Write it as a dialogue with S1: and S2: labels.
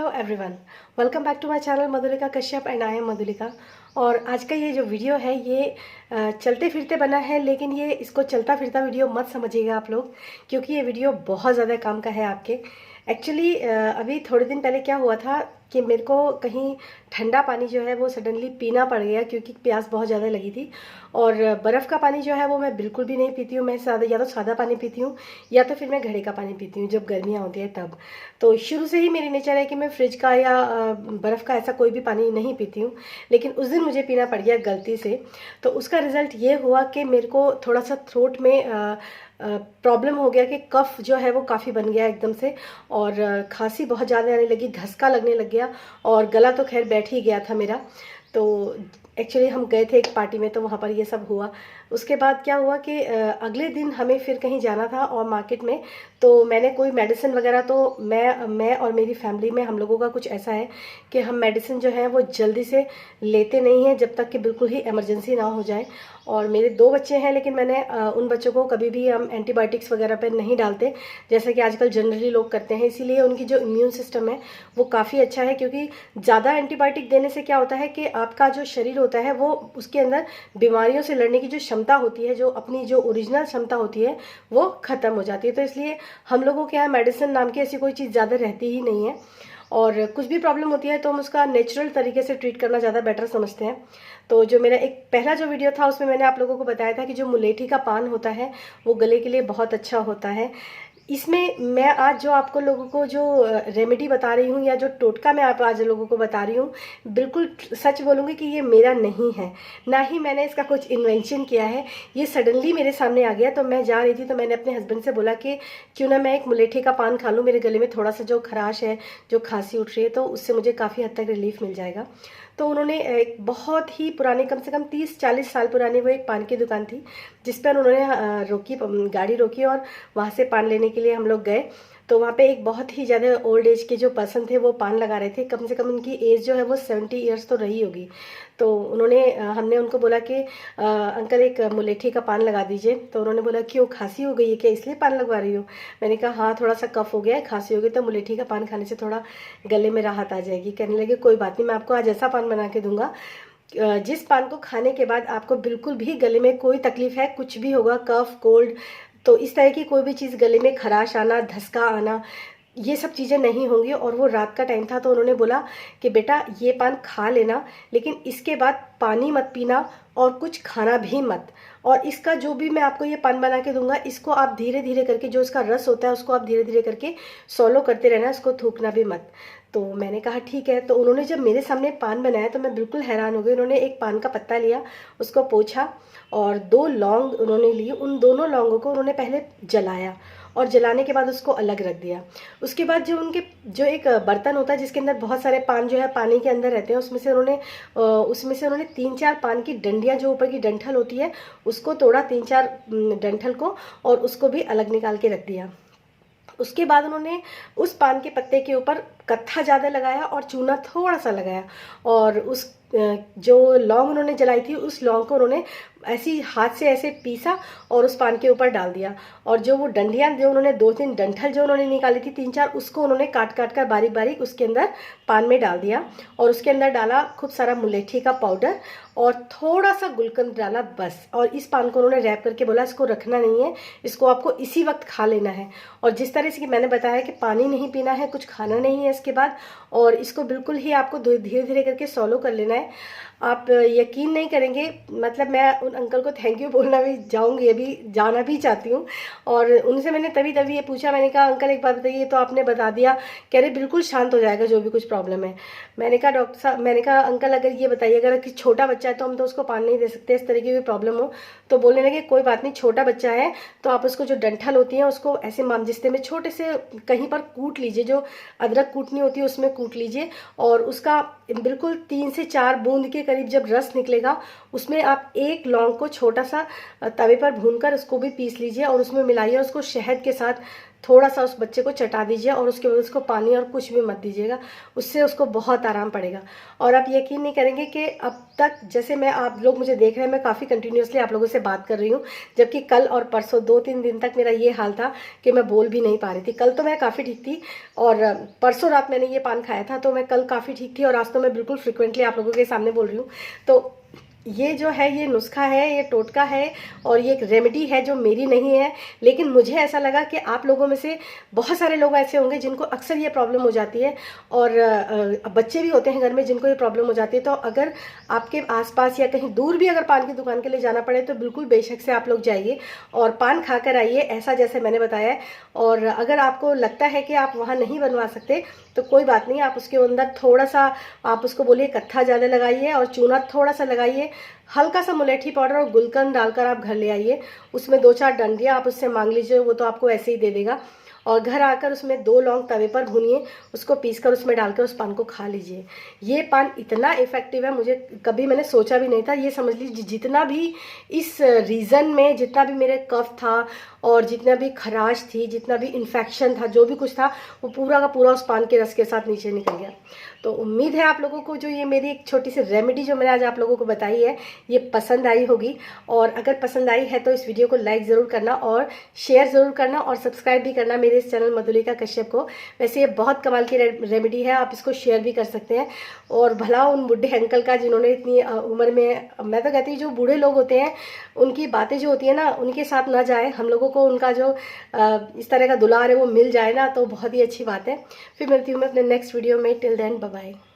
S1: Hello everyone, welcome back to my channel Madhulika Kashyap and I am Madhulika. और आज का ये जो वीडियो है ये चलते फिरते बना है, लेकिन ये इसको चलता फिरता वीडियो मत समझिएगा आप लोग, क्योंकि ये वीडियो बहुत ज़्यादा काम का है आपके। एक्चुअली अभी थोड़े दिन पहले क्या हुआ था कि मेरे को कहीं ठंडा पानी जो है वो सडनली पीना पड़ गया, क्योंकि प्यास बहुत ज़्यादा लगी थी। और बर्फ़ का पानी जो है वो मैं बिल्कुल भी नहीं पीती हूँ। मैं या तो सादा पानी पीती हूँ या तो फिर मैं घड़े का पानी पीती हूँ जब गर्मियाँ होती हैं तब। तो शुरू से ही मेरी नेचर है कि मैं फ्रिज का या बर्फ़ का ऐसा कोई भी पानी नहीं पीती हूँ, लेकिन उस दिन मुझे पीना पड़ गया गलती से। तो उसका रिज़ल्ट ये हुआ कि मेरे को थोड़ा सा थ्रोट में प्रॉब्लम हो गया कि कफ जो है वो काफ़ी बन गया एकदम से, और खांसी बहुत ज़्यादा आने लगी, धसका लगने लग गया, और गला तो खैर बैठ ही गया था मेरा। तो एक्चुअली हम गए थे एक पार्टी में, तो वहाँ पर ये सब हुआ। उसके बाद क्या हुआ कि अगले दिन हमें फिर कहीं जाना था और मार्केट में, तो मैंने कोई मेडिसिन वगैरह, तो मैं और मेरी फैमिली में हम लोगों का कुछ ऐसा है कि हम मेडिसिन जो है वो जल्दी से लेते नहीं हैं जब तक कि बिल्कुल ही इमरजेंसी ना हो जाए। और मेरे 2 बच्चे हैं, लेकिन मैंने उन बच्चों को कभी भी हम एंटीबायोटिक्स वगैरह पे नहीं डालते, जैसे कि आजकल जनरली लोग करते हैं। इसीलिए उनकी जो इम्यून सिस्टम है वो काफ़ी अच्छा है, क्योंकि ज़्यादा एंटीबायोटिक देने से क्या होता है कि आपका जो शरीर होता है वो उसके अंदर बीमारियों से लड़ने की जो क्षमता होती है, जो अपनी जो ओरिजिनल क्षमता होती है, वो ख़त्म हो जाती है। तो इसलिए हम लोगों के यहाँ मेडिसिन नाम की ऐसी कोई चीज़ ज़्यादा रहती ही नहीं है, और कुछ भी प्रॉब्लम होती है तो हम उसका नेचुरल तरीके से ट्रीट करना ज़्यादा बेटर समझते हैं। तो जो मेरा एक पहला जो वीडियो था उसमें मैंने आप लोगों को बताया था कि जो मुलेठी का पान होता है वो गले के लिए बहुत अच्छा होता है। इसमें मैं आज जो आपको लोगों को जो रेमेडी बता रही हूँ, या जो टोटका मैं आप आज लोगों को बता रही हूँ, बिल्कुल सच बोलूँगी कि ये मेरा नहीं है, ना ही मैंने इसका कुछ इन्वेंशन किया है। ये सडनली मेरे सामने आ गया। तो मैं जा रही थी, तो मैंने अपने हस्बैंड से बोला कि क्यों ना मैं एक मुलेठी का पान खा लूँ, मेरे गले में थोड़ा सा जो खराश है, जो खांसी उठ रही है, तो उससे मुझे काफ़ी हद तक रिलीफ मिल जाएगा। तो उन्होंने एक बहुत ही पुरानी, कम से कम 30-40 साल पुरानी वो एक पान की दुकान थी, जिस पर उन्होंने रोकी, गाड़ी रोकी, और वहाँ से पान लेने के लिए हम लोग गए। तो वहाँ पे एक बहुत ही ज़्यादा ओल्ड एज के जो पर्सन थे वो पान लगा रहे थे। कम से कम उनकी एज जो है वो 70 ईयर्स तो रही होगी। तो हमने उनको बोला कि अंकल एक मुलेठी का पान लगा दीजिए। तो उन्होंने बोला क्यों, खांसी हो गई है क्या, इसलिए पान लगवा रही हो? मैंने कहा हाँ, थोड़ा सा कफ हो गया है, खांसी हो गई, तो मुलेठी का पान खाने से थोड़ा गले में राहत आ जाएगी। कहने लगे कोई बात नहीं, मैं आपको आज ऐसा पान बना के दूंगा जिस पान को खाने के बाद आपको बिल्कुल भी गले में कोई तकलीफ है, कुछ भी होगा, कफ कोल्ड, तो इस तरह की कोई भी चीज़, गले में खराश आना, धसका आना, ये सब चीज़ें नहीं होंगी। और वो रात का टाइम था, तो उन्होंने बोला कि बेटा ये पान खा लेना, लेकिन इसके बाद पानी मत पीना और कुछ खाना भी मत। और इसका जो भी मैं आपको ये पान बना के दूंगा, इसको आप धीरे धीरे करके, जो इसका रस होता है उसको आप धीरे धीरे करके सॉलो करते रहना, इसको थूकना भी मत। तो मैंने कहा ठीक है। तो उन्होंने जब मेरे सामने पान बनाया तो मैं बिल्कुल हैरान हो गई। उन्होंने एक पान का पत्ता लिया, उसको पोंछा, और 2 लौंग उन्होंने ली। उन दोनों लौंगों को उन्होंने पहले जलाया, और जलाने के बाद उसको अलग रख दिया। उसके बाद जो एक बर्तन होता है जिसके अंदर बहुत सारे पान जो है पानी के अंदर रहते हैं, उसमें से उन्होंने 3-4 पान की डंडियाँ, जो ऊपर की डंठल होती है, उसको तोड़ा, 3-4 डंठल को, और उसको भी अलग निकाल के रख दिया। उसके बाद उन्होंने उस पान के पत्ते के ऊपर कत्था ज़्यादा लगाया और चूना थोड़ा सा लगाया, और जो लौंग उन्होंने जलाई थी उस लौंग को उन्होंने ऐसी हाथ से ऐसे पीसा और उस पान के ऊपर डाल दिया। और जो वो डंडियाँ, जो उन्होंने 2-3 डंठल जो उन्होंने निकाली थी 3-4, उसको उन्होंने काट काट कर बारीक बारीक उसके अंदर पान में डाल दिया, और उसके अंदर डाला खूब सारा मुलेठी का पाउडर और थोड़ा सा गुलकंद डाला, बस। और इस पान को उन्होंने रैप करके बोला इसको रखना नहीं है, इसको आपको इसी वक्त खा लेना है। और जिस तरह से कि मैंने बताया कि पानी नहीं पीना है, कुछ खाना नहीं है इसके बाद, और इसको बिल्कुल ही आपको धीरे धीरे करके सॉलो कर लेना है। आप यकीन नहीं करेंगे, मतलब मैं उन अंकल को थैंक यू बोलना भी जाऊंगी, अभी जाना भी चाहती हूँ। और उनसे मैंने तभी ये पूछा, मैंने कहा अंकल एक बात बताइए, तो आपने बता दिया, कह रहे बिल्कुल शांत हो जाएगा जो भी कुछ प्रॉब्लम है। मैंने कहा डॉक्टर साहब, मैंने कहा अंकल अगर ये बताइए, अगर कि छोटा बच्चा है तो हम तो उसको पान नहीं दे सकते, इस तरीके की प्रॉब्लम हो। तो बोलने लगे कोई बात नहीं, छोटा बच्चा है तो आप उसको जो डंठल होती है उसको ऐसे मामजिस्ते में छोटे से कहीं पर कूट लीजिए, जो अदरक कूटनी होती है उसमें कूट लीजिए, और उसका बिल्कुल 3 से 4 बूंद के करीब जब रस निकलेगा, उसमें आप एक लौंग को छोटा सा तवे पर भूनकर उसको भी पीस लीजिए और उसमें मिलाइए, और उसको शहद के साथ थोड़ा सा उस बच्चे को चटा दीजिए और उसके बाद उसको पानी और कुछ भी मत दीजिएगा, उससे उसको बहुत आराम पड़ेगा। और आप यकीन नहीं करेंगे कि अब तक जैसे मैं, आप लोग मुझे देख रहे हैं, मैं काफ़ी कंटिन्यूसली आप लोगों से बात कर रही हूँ, जबकि कल और परसों 2-3 दिन तक मेरा ये हाल था कि मैं बोल भी नहीं पा रही थी। कल तो मैं काफ़ी ठीक थी और परसों रात मैंने ये पान खाया था, तो मैं कल काफ़ी ठीक थी और आज तो मैं बिल्कुल फ्रिक्वेंटली आप लोगों के सामने बोल रही हूँ। तो ये जो है, ये नुस्खा है, ये टोटका है और ये एक रेमेडी है जो मेरी नहीं है, लेकिन मुझे ऐसा लगा कि आप लोगों में से बहुत सारे लोग ऐसे होंगे जिनको अक्सर ये प्रॉब्लम हो जाती है और बच्चे भी होते हैं घर में जिनको ये प्रॉब्लम हो जाती है। तो अगर आपके आसपास या कहीं दूर भी अगर पान की दुकान के लिए जाना पड़े तो बिल्कुल बेशक से आप लोग जाइए और पान खा कर आइए, ऐसा जैसे मैंने बताया है। और अगर आपको लगता है कि आप वहाँ नहीं बनवा सकते तो कोई बात नहीं, आप उसके अंदर थोड़ा सा, आप उसको बोलिए कत्था ज़्यादा लगाइए और चूना थोड़ा सा लगाइए, हल्का सा मुलेठी पाउडर और गुलकंद डालकर आप घर ले आइए। उसमें 2-4 डंडियाँ आप उससे मांग लीजिए, वो तो आपको ऐसे ही दे देगा। और घर आकर उसमें 2 लौंग तवे पर भूनिए, उसको पीसकर उसमें डालकर उस पान को खा लीजिए। ये पान इतना इफ़ेक्टिव है, मुझे कभी मैंने सोचा भी नहीं था। ये समझ लीजिए जितना भी इस रीज़न में, जितना भी मेरे कफ था और जितना भी खराश थी, जितना भी इन्फेक्शन था, जो भी कुछ था, वो पूरा का पूरा उस पान के रस के साथ नीचे निकल गया। तो उम्मीद है आप लोगों को जो ये मेरी एक छोटी सी रेमेडी जो मैंने आज आप लोगों को बताई है, ये पसंद आई होगी। और अगर पसंद आई है तो इस वीडियो को लाइक ज़रूर करना और शेयर ज़रूर करना और सब्सक्राइब भी करना मेरे इस चैनल मधुलिका कश्यप को। वैसे ये बहुत कमाल की रेमेडी है, आप इसको शेयर भी कर सकते हैं। और भला उन बुढ़े अंकल का जिन्होंने इतनी उम्र में, मैं तो कहती हूँ जो बूढ़े लोग होते हैं उनकी बातें जो होती है ना, उनके साथ ना जाए, हम लोगों को उनका जो इस तरह का दुलार है वो मिल जाए ना, तो बहुत ही अच्छी बात है। फिर मिलती हूँ मैं अपने नेक्स्ट वीडियो में। Till then bye bye.